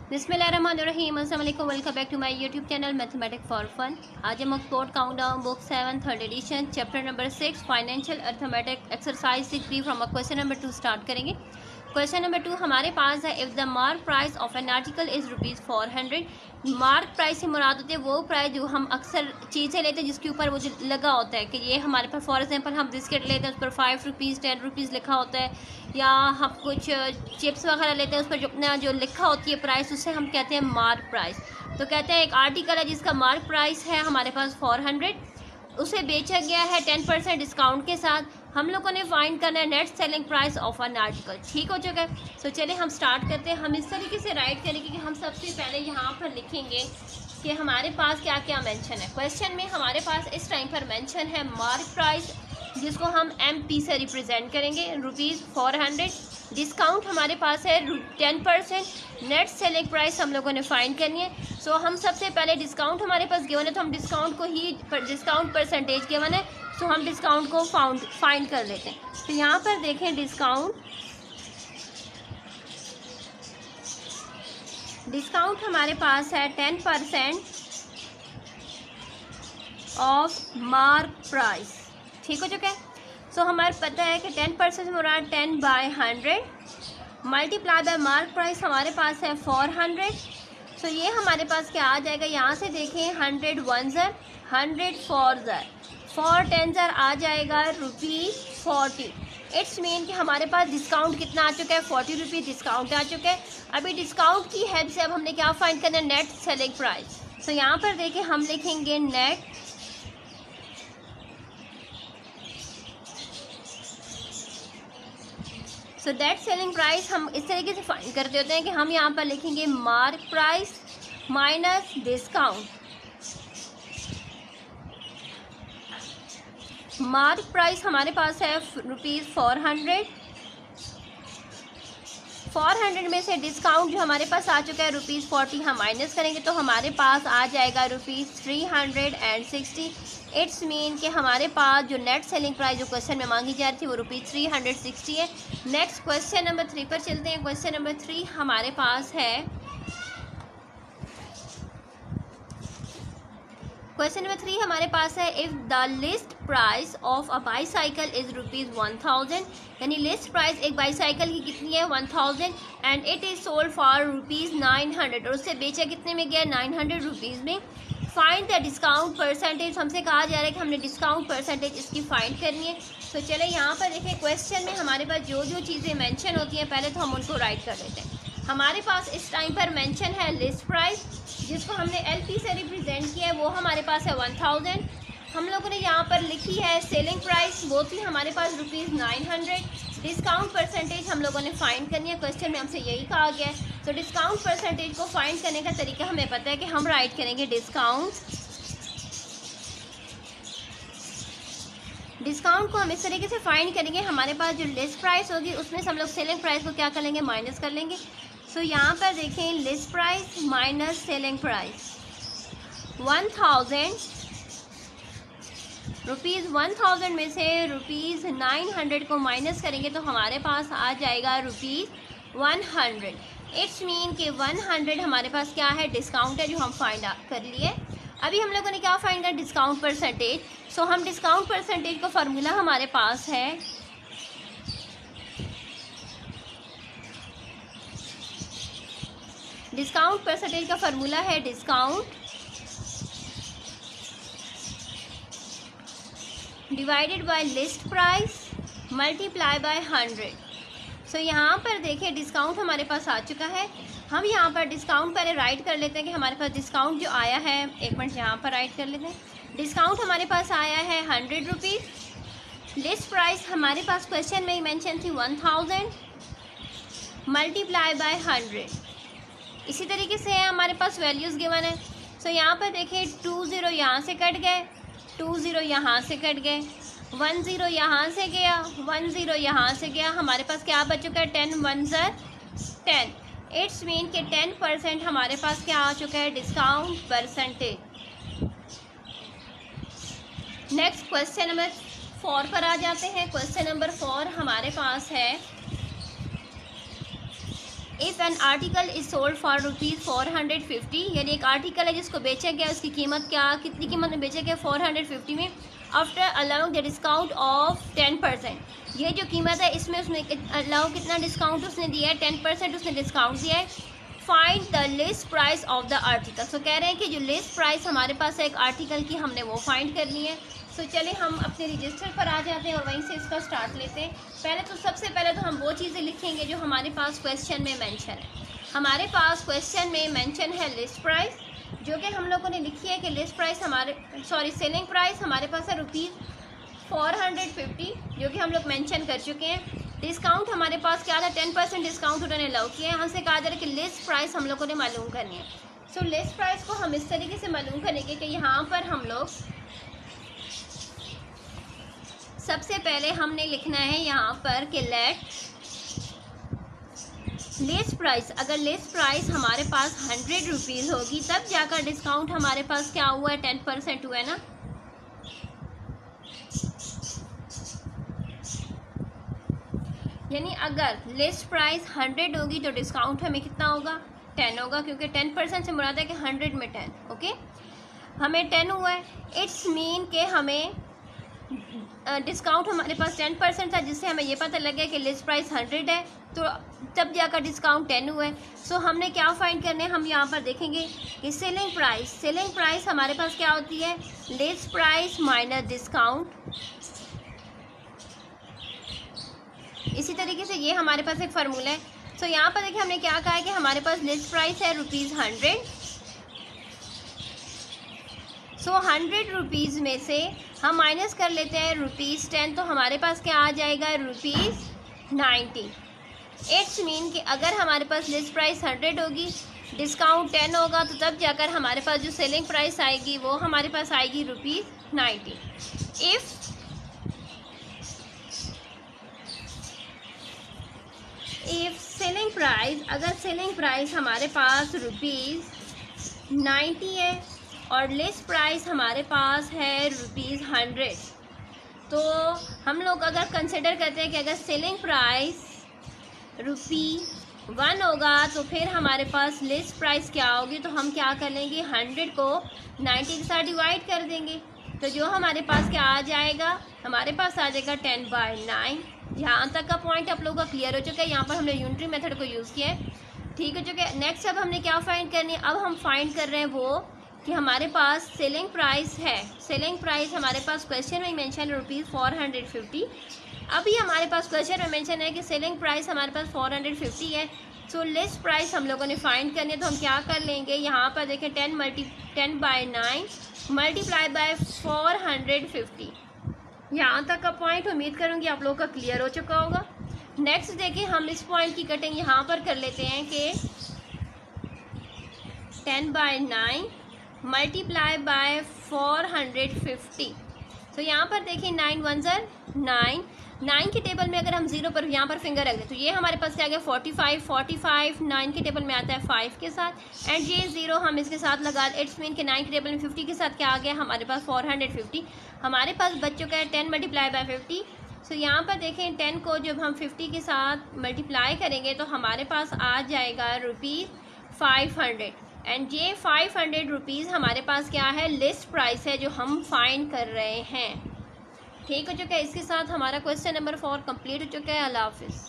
बिस्मिल्लाहिर्रहमानिर्रहीम, अस्सलाम वालेकुम, welcome back to my YouTube channel mathematics for fun. आज हम Oxford countdown book 7 third edition chapter number 6 financial arithmetic exercise 6 from question number 2 start करेंगे। Question number 2 हमारे पास है, if the mark price of an article is ₹400। Mark price से मुराद होते हैं वो प्राइस जो हम अक्सर चीज़ें लेते हैं जिसके ऊपर वो जो लगा होता है कि ये हमारे पास फॉर एग्जांपल हम बिस्किट लेते हैं उस पर ₹5 ₹10 लिखा होता है, या हम कुछ चिप्स वगैरह लेते हैं उस पर जो अपना जो लिखा होती है प्राइस, उसे हम कहते हैं मार्क प्राइस। तो कहते हैं एक आर्टिकल है जिसका मार्क प्राइस है हमारे पास 400, उसे बेचा गया है 10% डिस्काउंट के साथ। हम लोगों ने फाइंड करना है net selling price of an article. ठीक हो चुका है। तो चलिए हम स्टार्ट करते हैं। हम इस तरीके से राइट करेंगे कि हम सबसे पहले यहाँ पर लिखेंगे कि हमारे पास क्या क्या मेंशन है। क्वेश्चन में हमारे पास इस टाइम पर मेंशन है मार्क प्राइस, जिसको हम MP से रिप्रेजेंट करेंगे, ₹400। डिस्काउंट हमारे पास है 10%। नेट सेलिंग प्राइस हम लोगों ने फाइंड करनी है। सो हम सबसे पहले डिस्काउंट हमारे पास गिवन है तो हम डिस्काउंट को ही डिस्काउंट परसेंटेज गिवन है, सो हम डिस्काउंट को फाइंड कर लेते हैं। तो यहाँ पर देखें डिस्काउंट हमारे पास है 10% ऑफ मार्क प्राइस। ठीक हो चुका है। सो हमारे पता है कि 10% मुराद 10/100 मल्टीप्लाई बाय मार्क प्राइस हमारे पास है 400। सो ये हमारे पास क्या आ जाएगा, यहाँ से देखें 100 1s 100 4s 4 10s आ जाएगा ₹40। इट्स मीन कि हमारे पास डिस्काउंट कितना आ चुका है, ₹40 डिस्काउंट आ चुका है। अभी डिस्काउंट की हेल्प से अब हमने क्या फाइंड करना है, नेट सेलिंग प्राइस। सो यहाँ पर देखें हम लिखेंगे net so that selling price हम इस तरीके से फाइंड करते होते हैं कि हम यहाँ पर लिखेंगे mark price minus discount. Mark price हमारे पास है ₹400। 400 में से डिस्काउंट जो हमारे पास आ चुका है ₹40 हम माइनस करेंगे तो हमारे पास आ जाएगा ₹360। इट्स मीन कि हमारे पास जो नेट सेलिंग प्राइस जो क्वेश्चन में मांगी जा रही थी वो ₹360 है। नेक्स्ट क्वेश्चन नंबर 3 पर चलते हैं। क्वेश्चन नंबर 3 हमारे पास है, क्वेश्चन नंबर 3 हमारे पास है, if the list price of a bicycle is ₹1000, यानी लिस्ट प्राइस एक बाईसाइकिल की कितनी है 1000 and it is sold for ₹900, और उससे बेचा कितने में गया, ₹900 में। फाइंड द डिस्काउंट परसेंटेज, हमसे कहा जा रहा है कि हमने डिस्काउंट परसेंटेज इसकी फाइंड करनी है। तो चले यहाँ पर देखें क्वेश्चन में हमारे पास जो जो चीज़ें मेंशन होती हैं पहले तो हम उनको राइट कर लेते हैं। हमारे पास इस टाइम पर मेंशन है लिस्ट प्राइस, जिसको हमने LP से रिप्रेजेंट किया है, वो हमारे पास है 1000। हम लोगों ने यहाँ पर लिखी है सेलिंग प्राइस, वो थी हमारे पास ₹900। डिस्काउंट परसेंटेज हम लोगों ने फाइंड करनी है, क्वेश्चन में हमसे यही कहा गया है। तो डिस्काउंट परसेंटेज को फाइंड करने का तरीका हमें पता है कि हम राइट करेंगे डिस्काउंट को हम इस तरीके से फाइंड करेंगे, हमारे पास जो लिस्ट प्राइस होगी उसमें से हम लोग सेलिंग प्राइस को क्या कर लेंगे, माइनस कर लेंगे। सो यहाँ पर देखें list price minus selling price 1000 में से ₹900 को माइनस करेंगे तो हमारे पास आ जाएगा ₹100। इट्स मीन कि 100 हमारे पास क्या है, डिस्काउंट है जो हम फाइंड कर लिए। अभी हम लोगों ने क्या फाइंड किया, डिस्काउंट परसेंटेज। सो हम डिस्काउंट परसेंटेज का फार्मूला हमारे पास है डिस्काउंट परसेंटेज का फार्मूला है discount divided by list price multiply by 100। सो यहाँ पर देखें डिस्काउंट हमारे पास आ चुका है। हम यहाँ पर डिस्काउंट पहले राइट कर लेते हैं कि हमारे पास डिस्काउंट जो आया है, एक मिनट यहाँ पर राइट कर लेते हैं। डिस्काउंट हमारे पास आया है ₹100। लिस्ट प्राइस हमारे पास क्वेश्चन में ही मेंशन थी 1000 मल्टीप्लाई बाय 100। इसी तरीके से हमारे पास वैल्यूज़ गिवन है। सो यहाँ पर देखें 20 यहाँ से कट गए, 20 यहाँ से कट गए, 10 यहाँ से गया, 10 यहाँ से गया, हमारे पास क्या बच चुका है, 10 1s 10। इट्स मीन कि 10% हमारे पास क्या आ चुका है, discount percentage. Next question number 4 पर आ जाते हैं। क्वेश्चन नंबर 4 हमारे पास है, if an article is sold for ₹450, यानी एक आर्टिकल है जिसको बेचा गया, उसकी कीमत कितनी कीमत में बेचा गया, 450 में, after allowing the discount of 10%। ये जो कीमत है इसमें उसने अलाउ कितना डिस्काउंट उसने दिया है, 10% उसने डिस्काउंट दिया है। Find the list price of the article. So कह रहे हैं कि जो लिस्ट प्राइस हमारे पास है एक आर्टिकल की, हमने वो फाइंड करनी है। सो चले हम अपने रजिस्टर पर आ जाते हैं और वहीं से इसका स्टार्ट लेते हैं। सबसे पहले तो हम वो चीज़ें लिखेंगे जो हमारे पास क्वेश्चन में मेंशन है। हमारे पास क्वेश्चन में मेंशन है लिस्ट प्राइस, जो कि हम लोगों ने लिखी है कि लिस्ट प्राइस सेलिंग प्राइस हमारे पास है ₹450, जो कि हम लोग मेंशन कर चुके हैं। डिस्काउंट हमारे पास क्या था, 10% डिस्काउंट उन्होंने अलाउ किया है। हमसे कहा जा रहा है कि लिस्ट प्राइस हम लोगों ने मालूम करनी है। सो लिस्ट प्राइस को हम इस तरीके से मालूम करेंगे कि यहाँ पर हम लोग सबसे पहले हमने लिखना है यहाँ पर कि लेट लिस्ट प्राइस, अगर लिस्ट प्राइस हमारे पास ₹100 होगी तब जाकर डिस्काउंट हमारे पास क्या हुआ है, 10% हुआ है ना। यानी अगर लिस्ट प्राइस 100 होगी तो डिस्काउंट हमें कितना होगा, 10 होगा, क्योंकि 10% से मुराद है कि 100 में 10। ओके, हमें 10 हुआ है। इट्स मीन के हमें डिस्काउंट हमारे पास 10% था, जिससे हमें ये पता लग गया कि लिस्ट प्राइस 100 है, तो तब जाकर डिस्काउंट 10 हुआ है। सो हमने क्या फाइंड करने, हम यहाँ पर देखेंगे कि सेलिंग प्राइस हमारे पास क्या होती है, लिस्ट प्राइस माइनस डिस्काउंट। इसी तरीके से ये हमारे पास एक फार्मूला है। सो यहाँ पर देखिए हमने क्या कहा है कि हमारे पास लिस्ट प्राइस है ₹100। सो ₹100 में से हम माइनस कर लेते हैं ₹10, तो हमारे पास क्या आ जाएगा, ₹90। इट्स मीन कि अगर हमारे पास लिस्ट प्राइस 100 होगी, डिस्काउंट 10 होगा, तो तब जाकर हमारे पास जो सेलिंग प्राइस आएगी वो हमारे पास आएगी ₹90। इफ़ सेलिंग प्राइस, अगर सेलिंग प्राइस हमारे पास ₹90 है और लिस्ट प्राइस हमारे पास है ₹100, तो हम लोग अगर कंसिडर करते हैं कि अगर सेलिंग प्राइस ₹1 होगा तो फिर हमारे पास लिस्ट प्राइस क्या होगी, तो हम क्या कर लेंगे, 100 को 90 के साथ डिवाइड कर देंगे, तो जो हमारे पास क्या आ जाएगा, हमारे पास आ जाएगा 10/9। यहाँ तक का पॉइंट आप लोगों का क्लियर हो चुका है। यहाँ पर हमने यूनिटरी मेथड को यूज़ किया है, ठीक हो चुका है। नेक्स्ट अब हमने क्या फाइंड करनी है, अब हम फाइंड कर रहे हैं वो कि हमारे पास सेलिंग प्राइस है, सेलिंग प्राइस हमारे पास क्वेश्चन में मेंशन है ₹450। अभी हमारे पास क्वेश्चन में मेंशन है कि सेलिंग प्राइस हमारे पास 450 है। सो लिस्ट प्राइस हम लोगों ने फाइंड करनी है, तो हम क्या कर लेंगे, यहाँ पर देखें 10/9 मल्टीप्लाई बाय 450। यहाँ तक का पॉइंट उम्मीद करूँगी आप लोगों का क्लियर हो चुका होगा। नेक्स्ट देखिए हम इस पॉइंट की कटिंग यहाँ पर कर लेते हैं कि 10/9 मल्टीप्लाई बाय 450। तो यहाँ पर देखिए 9 1 ज़र 9 के टेबल में अगर हम 0 पर यहाँ पर फिंगर रख दें तो ये हमारे पास क्या आ गया 45 9 के टेबल में आता है 5 के साथ, एंड ये 0 हम इसके साथ लगा, इट्स मीन कि 9 के टेबल में 50 के साथ क्या आ गया हमारे पास 450। हमारे पास बच चुका है 10 मल्टीप्लाई बाय 50। सो यहाँ पर देखें 10 को जब हम 50 के साथ मल्टीप्लाई करेंगे तो हमारे पास आ जाएगा ₹500, एंड ये ₹500 हमारे पास क्या है, लिस्ट प्राइस है जो हम फाइंड कर रहे हैं। ठीक हो चुका है। इसके साथ हमारा क्वेश्चन नंबर 4 कंप्लीट हो चुका है। अल्लाह हाफिज़।